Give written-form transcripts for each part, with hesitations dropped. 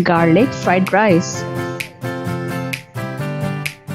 garlic fried rice,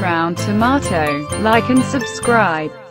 Brown tomato, like and subscribe.